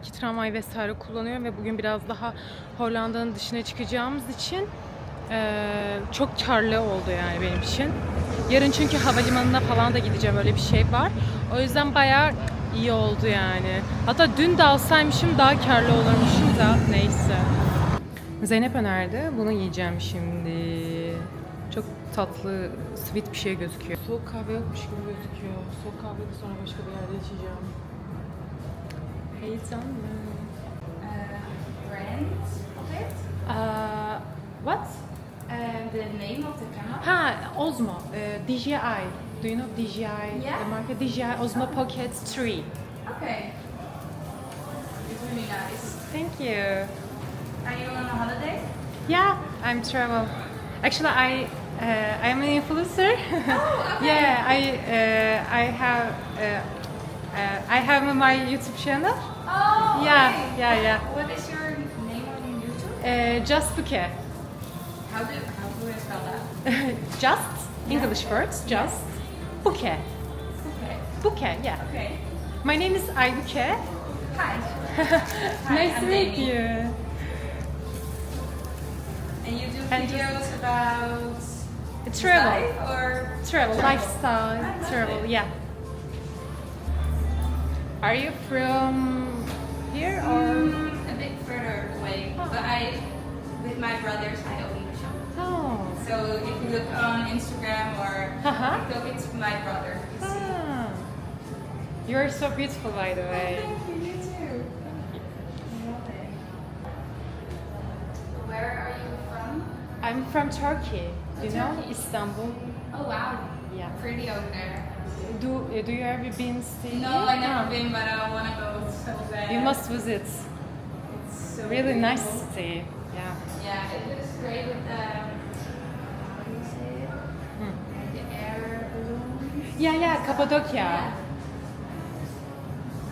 2 tramvay vesaire kullanıyorum ve bugün biraz daha Hollanda'nın dışına çıkacağımız için çok karlı oldu yani benim için. Yarın çünkü havalimanına falan da gideceğim, öyle bir şey var. O yüzden bayağı iyi oldu yani. Hatta dün de alsaymışım daha karlı olurmuşum da neyse. Zeynep önerdi. Bunu yiyeceğim şimdi. Çok tatlı, sweet bir şey gözüküyor. Soğuk kahve yokmuş gibi gözüküyor. Soğuk kahveyi sonra başka bir yerde içeceğim. Heyecanlı. Brand of it? What? The name of the camera? Ha, Osmo. DJI. Do you know DJI? Yeah. The market DJI Osmo Pocket 3. Okay. It's really nice. Thank you. Are you on a holiday? Yeah, I'm travel. Actually, I'm an influencer. Oh, okay. Yeah, I have my YouTube channel. Oh, Yeah, okay. yeah. What is your name on YouTube? Just Bouquet. How do I spell that? Just English words. Just Bouquet. Okay. Bouquet. Yeah. Okay. My name is Aybüke. Hi. Nice to I'm meet Amy. you. And you do And videos about Travel. life or Travel, lifestyle, travel, yeah. Are you from here or? a bit further away? But with my brothers, I own a shop. Oh. So if you look on Instagram or Uh-huh. TikTok, it's my brother. You see. Ah. You're so beautiful, by the way. Thank you, you too. Where are you from? I'm from Turkey. You know, Turkey. Istanbul. Oh wow. Yeah. Pretty over there. Do you ever been see? No, I never been, but I want to go so bad. You must visit. It's so Really nice beautiful. city. Yeah. Yeah, it looks great with the how do you say it? Like the air balloons. Yeah, Cappadocia. Yeah.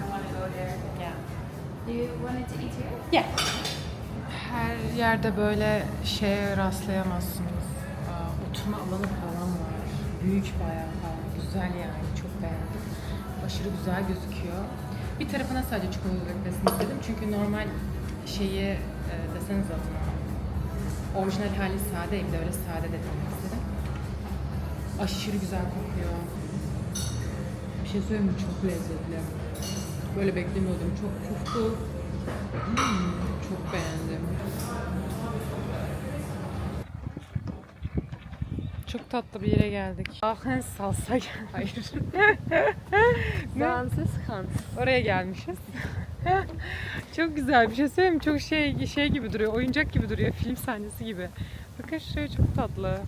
I want to go there. Yeah. Do you wanted to eat here? Yeah. Her yerde böyle şeye rastlayamazsınız. Oturma alanı falan var. Büyük bayağı falan. Güzel yani. Çok beğendim. Aşırı güzel gözüküyor. Bir tarafına sadece çikolata dökmesini istedim. Çünkü normal şeyi deseniz adına. Orijinal hali sade, evde öyle sade de demek istedim. Aşırı güzel kokuyor. Bir şey söyleyeyim mi? Çok lezzetli. Böyle beklemiyordum. Çok puflu. Çok beğendim. Çok tatlı bir yere geldik. Aachen salsa. Hayır. Fransız Hans. Oraya gelmişiz. Çok güzel bir şey söyleyeyim mi? Çok şey gibi duruyor. Oyuncak gibi duruyor. Film sahnesi gibi. Bakın şuraya çok tatlı.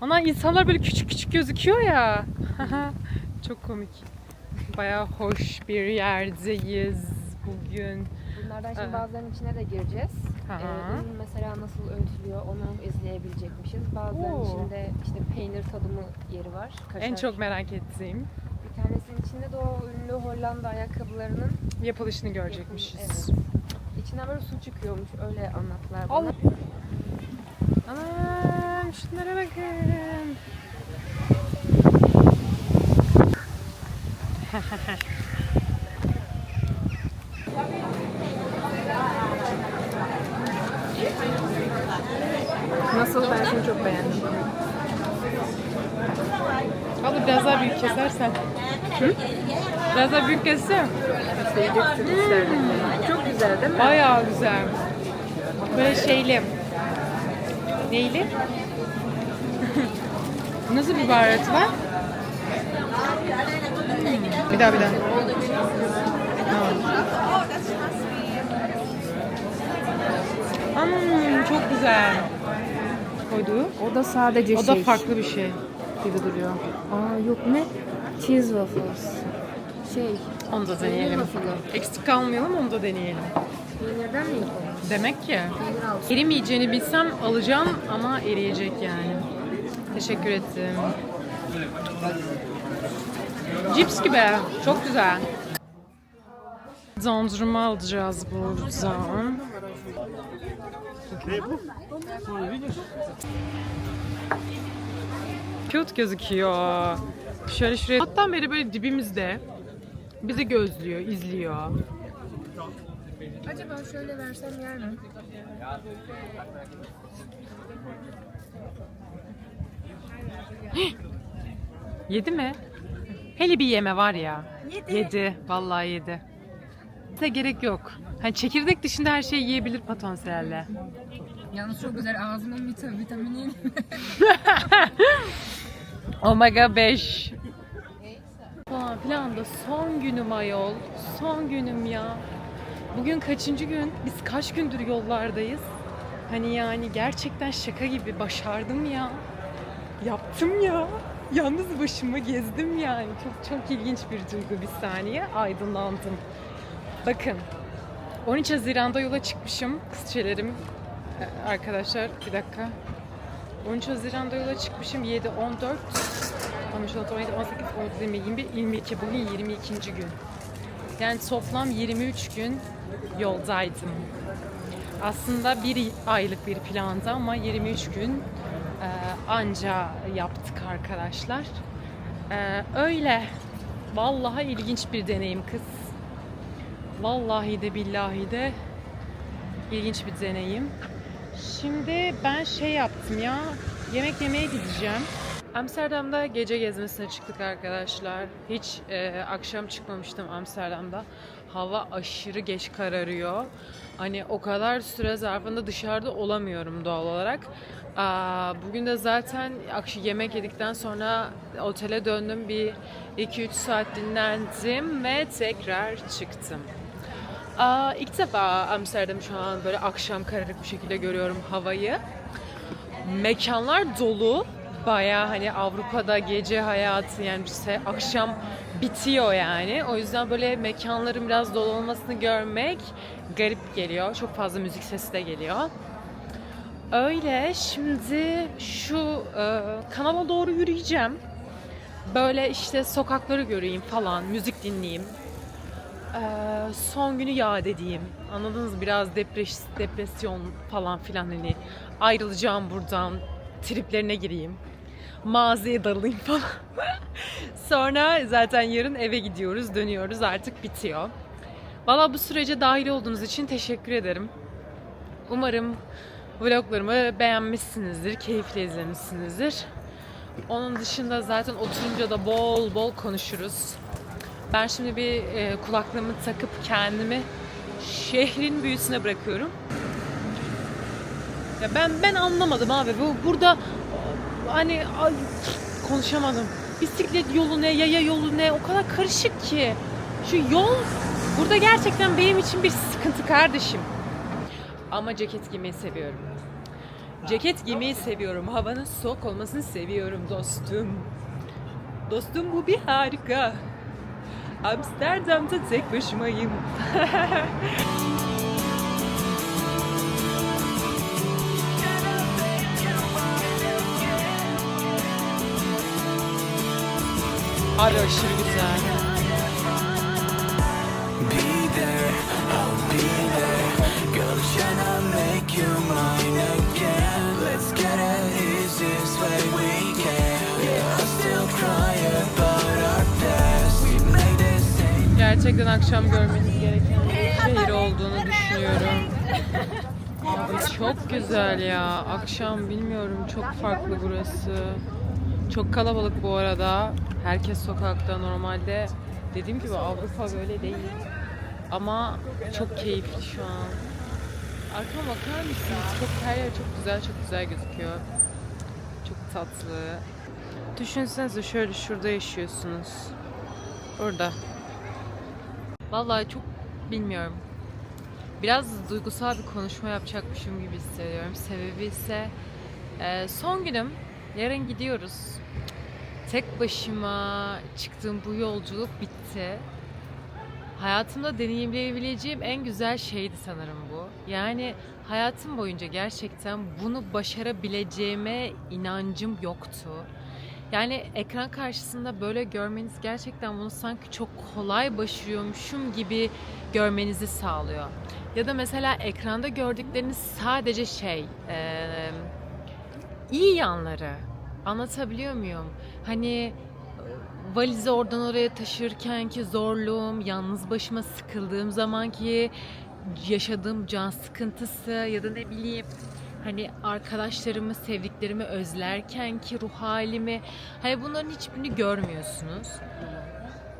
Ana insanlar böyle küçük küçük gözüküyor ya. Çok komik. Bayağı hoş bir yerdeyiz bugün. Bunlardan şimdi Evet. bazılarının içine de gireceğiz. Aha. Un mesela nasıl öğütülüyor onu izleyebilecekmişiz. Bazılarının Oo. içinde işte peynir tadımı yeri var. Kaşar. En çok merak ettiğim Bir tanesinin içinde de o ünlü Hollanda ayakkabılarının yapılışını görecekmişiz. Evet. İçinden böyle su çıkıyormuş. Öyle anlattılar bana. Allah. Anam şunlara bakın. Nasıl? Ben şimdi çok beğendim. Abla biraz daha büyük kesersen. Hı? Biraz daha büyük kessem. Seveceksin isterdim. Çok güzel değil mi? Bayağı güzel. Böyle şeyli. Neyli? Nasıl bir baharatı var? Bir daha. Çok güzel. Koyduğu. O da sadece O da farklı bir şey gibi duruyor. Aa yok ne? Cheese waffles. Onu da deneyelim. waffle'ı. Eksik kalmayalım, onu da deneyelim. Peynirden mi yapalım? Demek ki Peynir al. erimeyeceğini bilsem alacağım ama eriyecek yani. Teşekkür ettim. Cips gibi. Çok güzel. Dondurma alacağız buradan. Cute gözüküyor. Şöyle şuraya. Hatta beri böyle dibimizde. Bizi gözlüyor, izliyor. Acaba şöyle versem yer mi? Yedi mi? Hele bir yeme var ya. Yedi. Vallahi yedi. Size gerek yok. Hani çekirdek dışında her şeyi yiyebilir potansiyelle. Yalnız çok güzel ağzımın vitamini. Omega 5. Falan filan da son günüm ayol. Son günüm ya. Bugün kaçıncı gün? Biz kaç gündür yollardayız? Hani yani gerçekten şaka gibi başardım ya. Yaptım ya. Yalnız başıma gezdim yani. Çok ilginç bir duygu, bir saniye. Aydınlandım. Bakın. 13 Haziran'da yola çıkmışım. Kızçelerim. Arkadaşlar bir dakika. 13 Haziran'da yola çıkmışım. 7, 14, 15, 16, 17, 18, 19, 20, 21, 22. Bugün 22. gün. Yani toplam 23 gün yoldaydım. Aslında 1 aylık bir plandı ama 23 gün anca yaptık arkadaşlar. Öyle. Vallahi ilginç bir deneyim kız. Vallahi de billahi de ilginç bir deneyim. Şimdi ben şey yaptım ya, yemek yemeye gideceğim. Amsterdam'da gece gezmesine çıktık arkadaşlar. Hiç akşam çıkmamıştım Amsterdam'da. Hava aşırı geç kararıyor. Hani o kadar süre zarfında dışarıda olamıyorum doğal olarak. Bugün de zaten yemek yedikten sonra otele döndüm. Bir 2-3 saat dinlendim ve tekrar çıktım. İlk defa Amsterdam şu an böyle akşam kararık bir şekilde görüyorum havayı. Mekanlar dolu. Bayağı hani Avrupa'da gece hayatı yani akşam bitiyor yani. O yüzden böyle mekanların biraz dolu olmasını görmek garip geliyor. Çok fazla müzik sesi de geliyor. Öyle şimdi şu kanala doğru yürüyeceğim. Böyle işte sokakları göreyim falan, müzik dinleyeyim. Son günü yad edeyim. Anladınız mı? Biraz depresyon falan filan hani ayrılacağım buradan. Triplerine gireyim. Mağazaya dalayım falan. Sonra zaten yarın eve gidiyoruz, dönüyoruz. Artık bitiyor. Valla bu sürece dahil olduğunuz için teşekkür ederim. Umarım vloglarımı beğenmişsinizdir, keyifle izlemişsinizdir. Onun dışında zaten oturunca da bol bol konuşuruz. Ben şimdi bir kulaklığımı takıp kendimi şehrin büyüsüne bırakıyorum. Ya ben anlamadım abi. Burada hani konuşamadım. Bisiklet yolu ne, yaya yolu ne, o kadar karışık ki. Şu yol burada gerçekten benim için bir sıkıntı kardeşim. Ama ceket giymeyi seviyorum. Ceket giymeyi seviyorum. Havanın soğuk olmasını seviyorum dostum. Dostum bu bir harika. Amsterdam'da tek başımayım. Abi aşırı güzel. Gerçekten akşam görmeniz gereken bir şehir olduğunu düşünüyorum. Abi çok güzel ya. Akşam bilmiyorum, çok farklı burası. Çok kalabalık bu arada. Herkes sokakta normalde. Dediğim gibi Avrupa böyle değil. Ama çok keyifli şu an. Arkama bakar mısınız? Her yer çok güzel gözüküyor. Çok tatlı. Düşünsenize şöyle şurada yaşıyorsunuz. Orada. Vallahi çok bilmiyorum. Biraz duygusal bir konuşma yapacakmışım gibi hissediyorum. Sebebi ise son günüm. Yarın gidiyoruz. Tek başıma çıktığım bu yolculuk bitti. Hayatımda deneyimleyebileceğim en güzel şeydi sanırım bu. Yani hayatım boyunca gerçekten bunu başarabileceğime inancım yoktu. Yani ekran karşısında böyle görmeniz gerçekten bunu sanki çok kolay başarıyormuşum gibi görmenizi sağlıyor. Ya da mesela ekranda gördükleriniz sadece iyi yanları. Anlatabiliyor muyum? Hani valizi oradan oraya taşırkenki zorluğum, yalnız başıma sıkıldığım zamanki yaşadığım can sıkıntısı ya da ne bileyim hani arkadaşlarımı, sevdiklerimi özlerkenki ruh halimi, hani bunların hiçbirini görmüyorsunuz.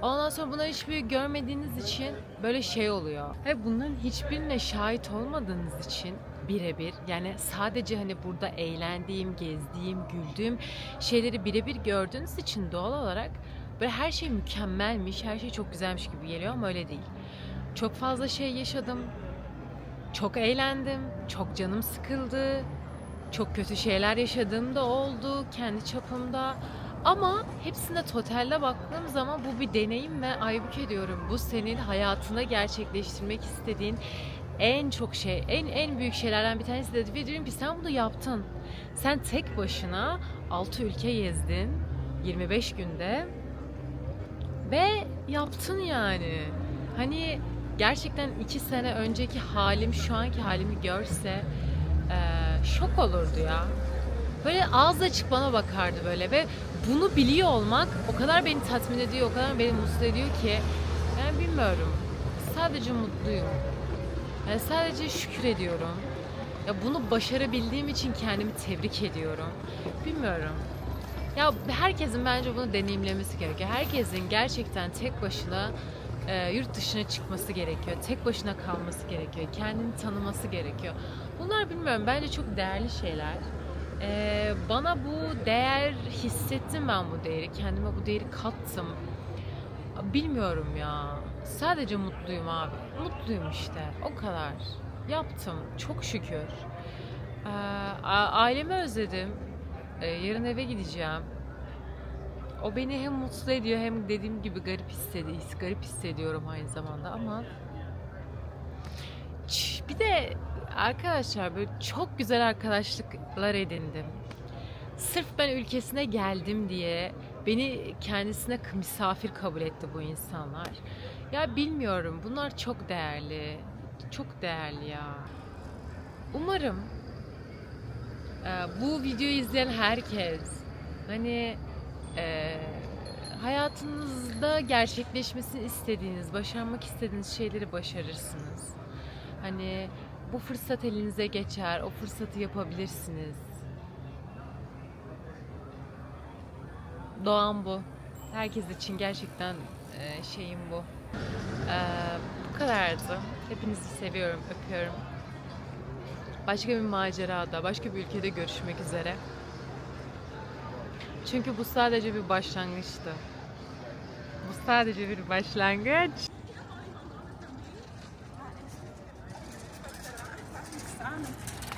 Ondan sonra bunları hiçbirini görmediğiniz için böyle şey oluyor. Ve bunların hiçbirine şahit olmadığınız için birebir, yani sadece hani burada eğlendiğim, gezdiğim, güldüğüm şeyleri birebir gördüğünüz için doğal olarak böyle her şey mükemmelmiş, her şey çok güzelmiş gibi geliyor ama öyle değil. Çok fazla şey yaşadım. Çok eğlendim, çok canım sıkıldı, çok kötü şeyler yaşadığım da oldu kendi çapımda. Ama hepsine totalde baktığım zaman bu bir deneyim ve aybük ediyorum. Bu senin hayatında gerçekleştirmek istediğin en büyük şeylerden bir tanesi de ve diyorum ki sen bunu yaptın. Sen tek başına 6 ülke gezdin 25 günde ve yaptın yani. Hani gerçekten 2 sene önceki halim şu anki halimi görse şok olurdu ya. Böyle ağzı açık bana bakardı böyle ve bunu biliyor olmak o kadar beni tatmin ediyor, o kadar beni mutlu ediyor ki yani bilmiyorum. Sadece mutluyum. Yani sadece şükür ediyorum. Ya bunu başarabildiğim için kendimi tebrik ediyorum. Bilmiyorum. Ya herkesin bence bunu deneyimlemesi gerekiyor. Herkesin gerçekten tek başına yurt dışına çıkması gerekiyor. Tek başına kalması gerekiyor. Kendini tanıması gerekiyor. Bunlar bilmiyorum bence çok değerli şeyler. Bana bu değer hissettim, ben bu değeri. Kendime bu değeri kattım. Bilmiyorum ya. Sadece mutluyum abi. Mutluyum işte. O kadar. Yaptım. Çok şükür. Ailemi özledim. Yarın eve gideceğim. O beni hem mutlu ediyor hem dediğim gibi garip hissediyorum aynı zamanda ama bir de arkadaşlar böyle çok güzel arkadaşlıklar edindim. Sırf ben ülkesine geldim diye beni kendisine misafir kabul etti bu insanlar. Ya bilmiyorum, bunlar çok değerli. Çok değerli ya. Umarım bu videoyu izleyen herkes hani hayatınızda gerçekleşmesini istediğiniz, başarmak istediğiniz şeyleri başarırsınız. Hani bu fırsat elinize geçer, o fırsatı yapabilirsiniz. Doğan bu. Herkes için gerçekten şeyim bu. Bu kadardı. Hepinizi seviyorum, öpüyorum. Başka bir macerada, başka bir ülkede görüşmek üzere. Çünkü bu sadece bir başlangıçtı. Bu sadece bir başlangıç.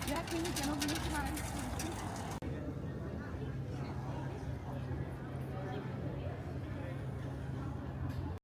Ja, ik weet niet, en dan ben ik maar